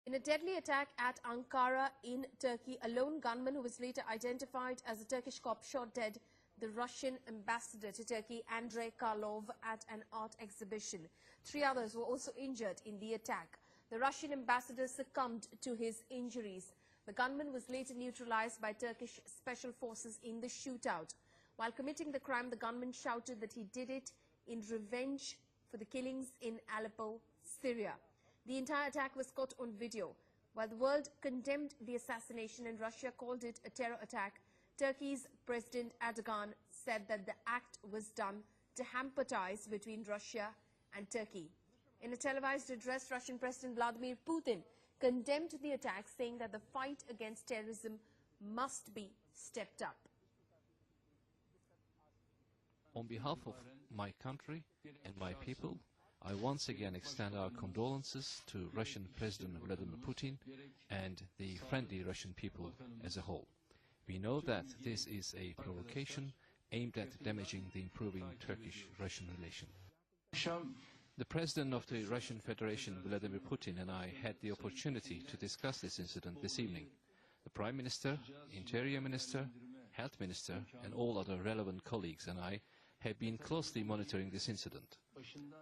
In a deadly attack at Ankara in Turkey, a lone gunman who was later identified as a Turkish cop shot dead the Russian ambassador to Turkey, Andrey Karlov, at an art exhibition. 3 others were also injured in the attack. The Russian ambassador succumbed to his injuries. The gunman was later neutralized by Turkish special forces in the shootout. While committing the crime, the gunman shouted that he did it in revenge for the killings in Aleppo, Syria. The entire attack was caught on video. While the world condemned the assassination and Russia called it a terror attack, Turkey's President Erdogan said that the act was done to hamper ties between Russia and Turkey. In a televised address, Russian President Vladimir Putin condemned the attack, saying that the fight against terrorism must be stepped up. On behalf of my country and my people, I once again extend our condolences to Russian President Vladimir Putin and the friendly Russian people as a whole. We know that this is a provocation aimed at damaging the improving Turkish-Russian relation. The President of the Russian Federation, Vladimir Putin, and I had the opportunity to discuss this incident this evening. The Prime Minister, Interior Minister, Health Minister, and all other relevant colleagues and I have been closely monitoring this incident.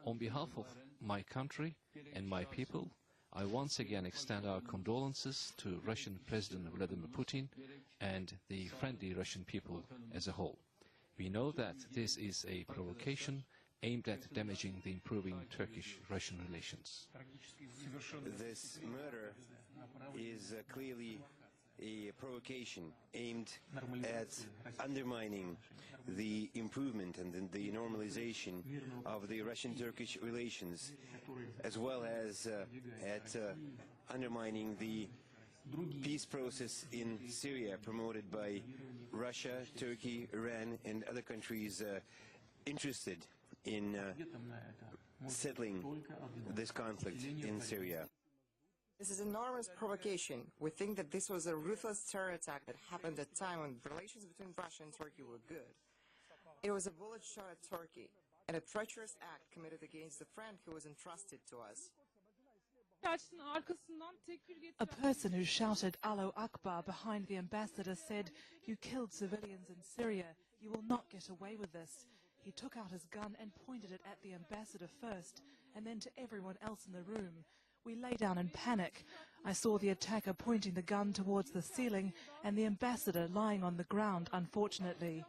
On behalf of my country and my people, I once again extend our condolences to Russian President Vladimir Putin and the friendly Russian people as a whole. We know that this is a provocation aimed at damaging the improving Turkish-Russian relations. This murder is clearly a provocation aimed at undermining the improvement and the normalization of the Russian-Turkish relations, as well as at undermining the peace process in Syria promoted by Russia, Turkey, Iran, and other countries interested in settling this conflict in Syria. This is an enormous provocation. We think that this was a ruthless terror attack that happened at a time when relations between Russia and Turkey were good. It was a bullet shot at Turkey, and a treacherous act committed against the friend who was entrusted to us. A person who shouted Allahu Akbar behind the ambassador said, "You killed civilians in Syria. You will not get away with this." He took out his gun and pointed it at the ambassador first, and then to everyone else in the room. We lay down in panic. I saw the attacker pointing the gun towards the ceiling and the ambassador lying on the ground, unfortunately.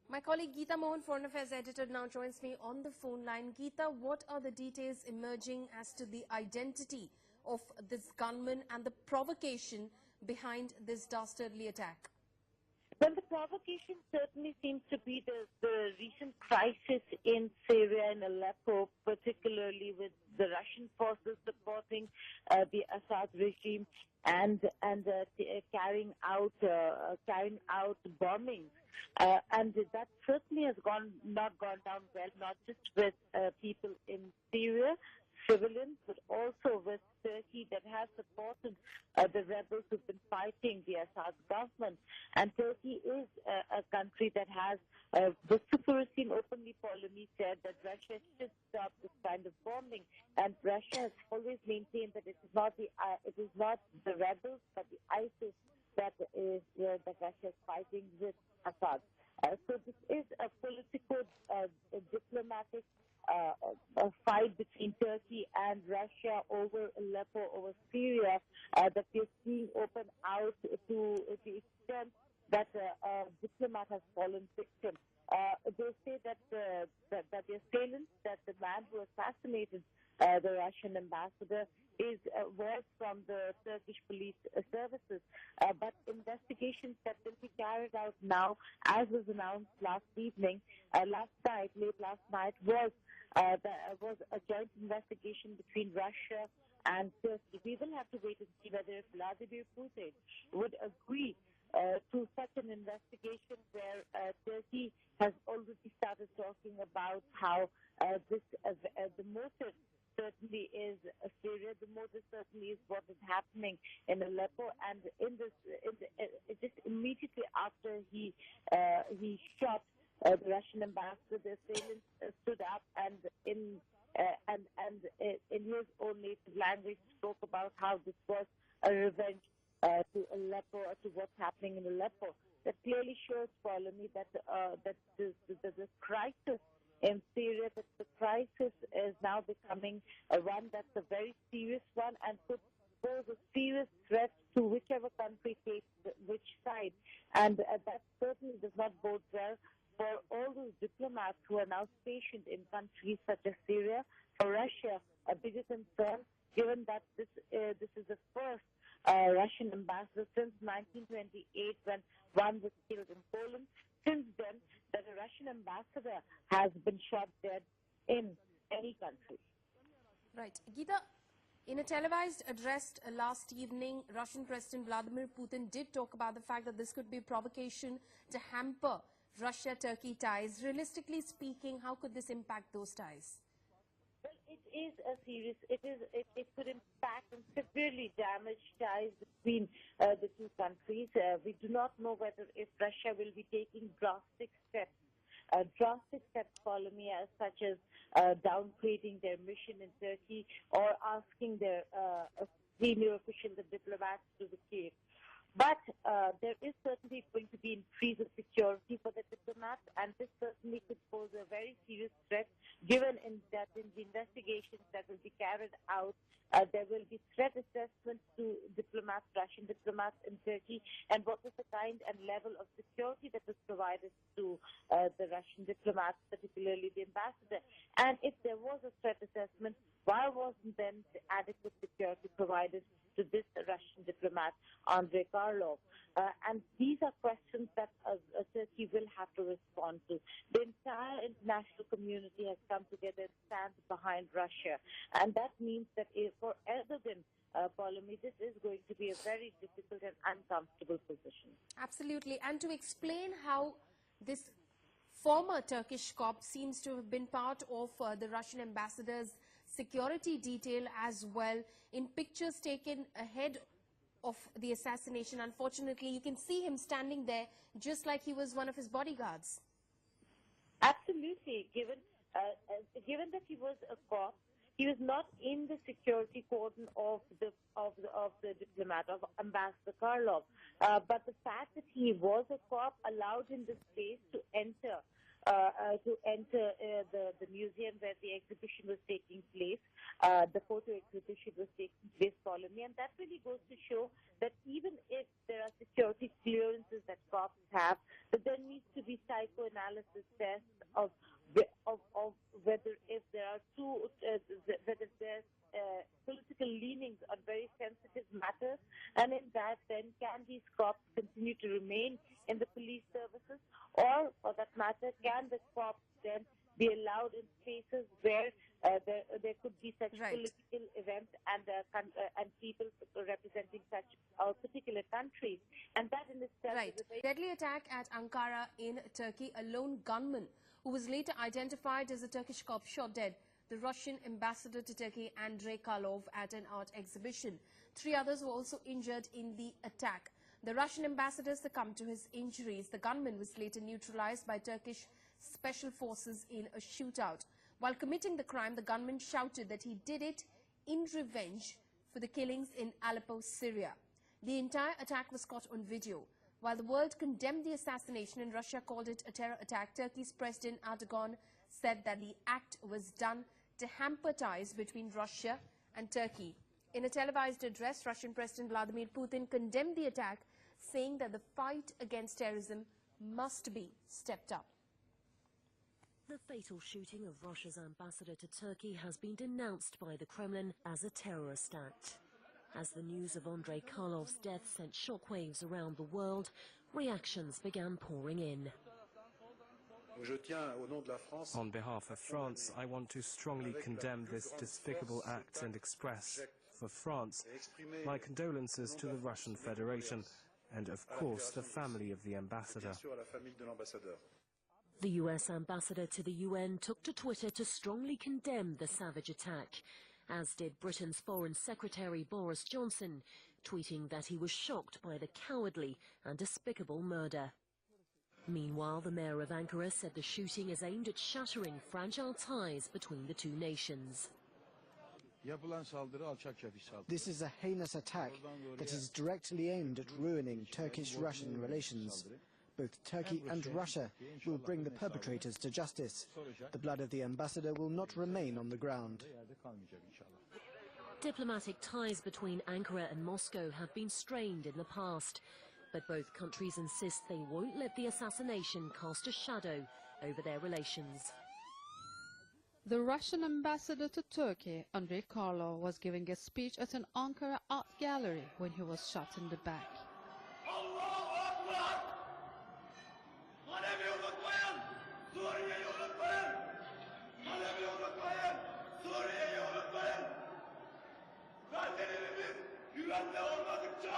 My colleague Geeta Mohan, Foreign Affairs Editor, now joins me on the phone line. Geeta, what are the details emerging as to the identity of this gunman and the provocation behind this dastardly attack? Well, the provocation certainly seems to be the recent crisis in Syria and Aleppo, particularly with the Russian forces supporting the Assad regime and carrying out bombings, and that certainly has not gone down well, not just with people in Syria, civilians, but also with Turkey that has supported the rebels who've been fighting the Assad government. And Turkey is a country that has vociferously and openly publicly said that Russia should stop this kind of bombing. And Russia has always maintained that it is not the rebels, but the ISIS that Russia is fighting with Assad. So this is a political, diplomatic a fight between Turkey and Russia over Aleppo, over Syria, that we're seeing open out to the extent that a diplomat has fallen victim. They say that the assailant, that the man who assassinated the Russian ambassador, was from the Turkish police services. But investigations that will be carried out now, as was announced last evening, late last night, was a joint investigation between Russia and Turkey. We will have to wait and see whether Vladimir Putin would agree to such an investigation, where Turkey has already started talking about how the motive certainly is Syria. The motive certainly is what is happening in Aleppo, and just immediately after he shot the Russian ambassador, the assailant stood up and in in his own native language spoke about how this was a revenge to Aleppo, or to what's happening in Aleppo. That clearly shows, Pauline, that the crisis in Syria, that the crisis is now becoming one that's a very serious one and could pose a serious threat to whichever country takes which side. And that certainly does not bode well for all those diplomats who are now stationed in countries such as Syria. For Russia, a bigger concern, given that this is the first Russian ambassador since 1928, when one was killed in Poland. Since then, that a Russian ambassador has been shot dead in any country. Right. Geeta, in a televised address last evening, Russian President Vladimir Putin did talk about the fact that this could be a provocation to hamper Russia-Turkey ties. Realistically speaking, how could this impact those ties? Well, it is a serious, it could impact and severely damage ties between the two countries. We do not know whether if Russia will be taking drastic steps, follow me, such as downgrading their mission in Turkey or asking their senior officials and diplomats to vacate. But there is certainly going to be increase of security for the diplomats, and this certainly could pose a very serious threat, given that in the investigations that will be carried out, there will be threat assessments to diplomats, Russian diplomats in Turkey, and what was the kind and level of security that was provided to the Russian diplomats, particularly the ambassador. And if there was a threat assessment, why wasn't then the adequate security provided to this Russian diplomat, Andrey Karlov? And these are questions that Turkey will have to respond to. The entire international community has come together and stands behind Russia. And that means that for Erdogan, Pauline, this is going to be a very difficult and uncomfortable position. Absolutely. And to explain how this former Turkish cop seems to have been part of the Russian ambassador's security detail as well, in pictures taken ahead of the assassination, unfortunately, you can see him standing there just like he was one of his bodyguards. Absolutely. Given that he was a cop, he was not in the security cordon of the diplomat, of Ambassador Karlov. But the fact that he was a cop allowed him the space to enter the museum where the exhibition was taking place. The photo exhibition was taking place, Pauline, and that really goes to show that even if there are security clearances that cops have, that there needs to be psychoanalysis tests of whether if there are whether there's political leanings on very sensitive matters, and in that, then can these cops continue to remain in the police services, or for that matter, can the cops then be allowed in spaces where there could be such political events and people representing such particular countries, and that in itself is a very deadly attack at Ankara in Turkey. A lone gunman who was later identified as a Turkish cop shot dead the Russian ambassador to Turkey, Andrey Karlov, at an art exhibition. 3 others were also injured in the attack. The Russian ambassador succumbed to his injuries. The gunman was later neutralized by Turkish special forces in a shootout. While committing the crime, the gunman shouted that he did it in revenge for the killings in Aleppo, Syria. The entire attack was caught on video. While the world condemned the assassination and Russia called it a terror attack, Turkey's President Erdogan said that the act was done to hamper ties between Russia and Turkey. In a televised address, Russian President Vladimir Putin condemned the attack, saying that the fight against terrorism must be stepped up. The fatal shooting of Russia's ambassador to Turkey has been denounced by the Kremlin as a terrorist act. As the news of Andrey Karlov's death sent shockwaves around the world, reactions began pouring in. On behalf of France, I want to strongly condemn this despicable act and express, for France, my condolences to the Russian Federation and, of course, the family of the ambassador. The US ambassador to the UN took to Twitter to strongly condemn the savage attack, as did Britain's Foreign Secretary Boris Johnson, tweeting that he was shocked by the cowardly and despicable murder. Meanwhile, the mayor of Ankara said the shooting is aimed at shattering fragile ties between the two nations. This is a heinous attack that is directly aimed at ruining Turkish-Russian relations. Both Turkey and Russia will bring the perpetrators to justice. The blood of the ambassador will not remain on the ground. Diplomatic ties between Ankara and Moscow have been strained in the past, but both countries insist they won't let the assassination cast a shadow over their relations. The Russian ambassador to Turkey, Andrey Karlov, was giving a speech at an Ankara art gallery when he was shot in the back. Allahu Akbar! Alevi unutmayın! Suriye'yi unutmayın! Alevi unutmayın! Suriye'yi unutmayın! Kardeşlerimiz güvende olmadıkça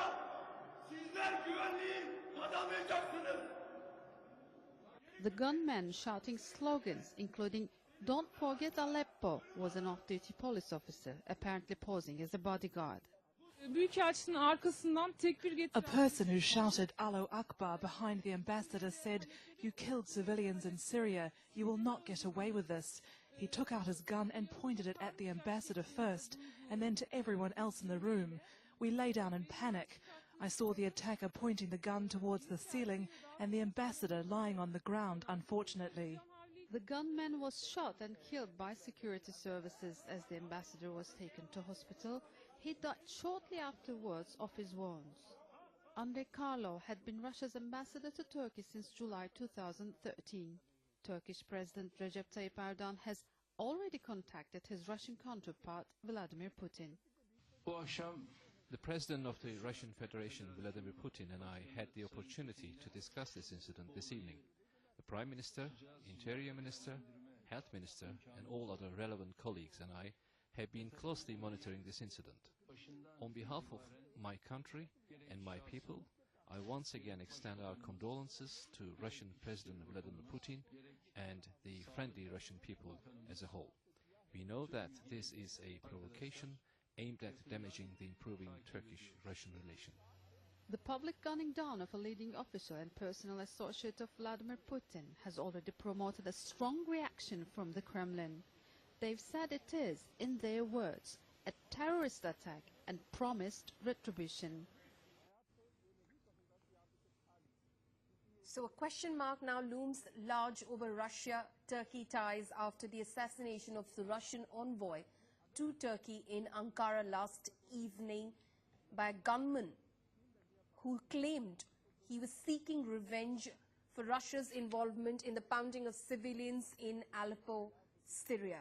sizler güvenliği kazanmayacaksınız. The gunman shouting slogans including "Don't forget Aleppo" was an off-duty police officer, apparently posing as a bodyguard. A person who shouted Allahu Akbar behind the ambassador said, "You killed civilians in Syria. You will not get away with this." He took out his gun and pointed it at the ambassador first, and then to everyone else in the room. We lay down in panic. I saw the attacker pointing the gun towards the ceiling and the ambassador lying on the ground, unfortunately. The gunman was shot and killed by security services as the ambassador was taken to hospital. He died shortly afterwards of his wounds. Andrey Karlov had been Russia's ambassador to Turkey since July 2013. Turkish President Recep Tayyip Erdogan has already contacted his Russian counterpart, Vladimir Putin. The President of the Russian Federation, Vladimir Putin, and I had the opportunity to discuss this incident this evening. The Prime Minister, Interior Minister, Health Minister, and all other relevant colleagues and I have been closely monitoring this incident. On behalf of my country and my people, I once again extend our condolences to Russian President Vladimir Putin and the friendly Russian people as a whole. We know that this is a provocation aimed at damaging the improving Turkish-Russian relation. The public gunning down of a leading official and personal associate of Vladimir Putin has already promoted a strong reaction from the Kremlin. They've said it is, in their words, a terrorist attack and promised retribution. So a question mark now looms large over Russia-Turkey ties after the assassination of the Russian envoy to Turkey in Ankara last evening by a gunman who claimed he was seeking revenge for Russia's involvement in the pounding of civilians in Aleppo, Syria.